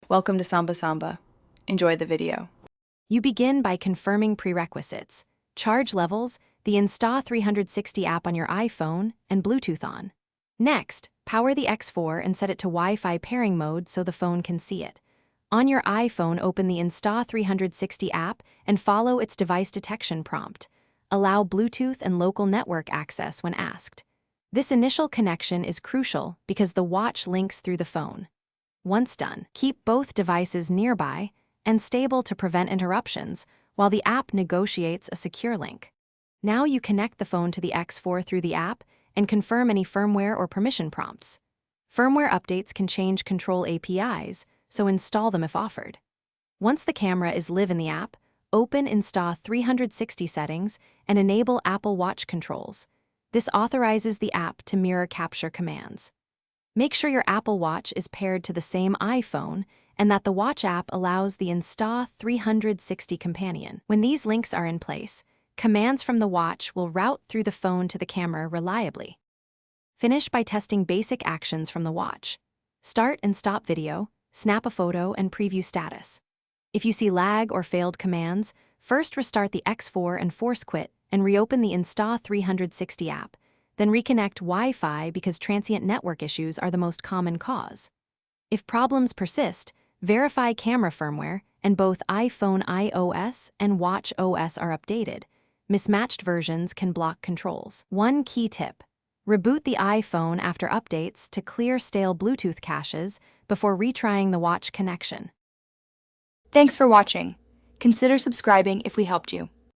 Welcome to Samba Samba. Enjoy the video. You begin by confirming prerequisites: charge levels, the Insta360 app on your iPhone, and Bluetooth on. Next, power the X4 and set it to Wi-Fi pairing mode so the phone can see it. On your iPhone, open the Insta360 app and follow its device detection prompt. Allow Bluetooth and local network access when asked. This initial connection is crucial because the watch links through the phone. Once done, keep both devices nearby and stable to prevent interruptions while the app negotiates a secure link. Now you connect the phone to the X4 through the app and confirm any firmware or permission prompts. Firmware updates can change control APIs, so install them if offered. Once the camera is live in the app, open Insta360 settings and enable Apple Watch controls. This authorizes the app to mirror capture commands. Make sure your Apple Watch is paired to the same iPhone and that the Watch app allows the Insta360 companion. When these links are in place, commands from the watch will route through the phone to the camera reliably. Finish by testing basic actions from the watch. Start and stop video, snap a photo, and preview status. If you see lag or failed commands, first restart the X4 and force quit and reopen the Insta360 app. Then reconnect Wi-Fi because transient network issues are the most common cause. If problems persist, verify camera firmware and both iPhone iOS and Watch OS are updated. Mismatched versions can block controls. One key tip: reboot the iPhone after updates to clear stale Bluetooth caches before retrying the watch connection. Thanks for watching. Consider subscribing if we helped you.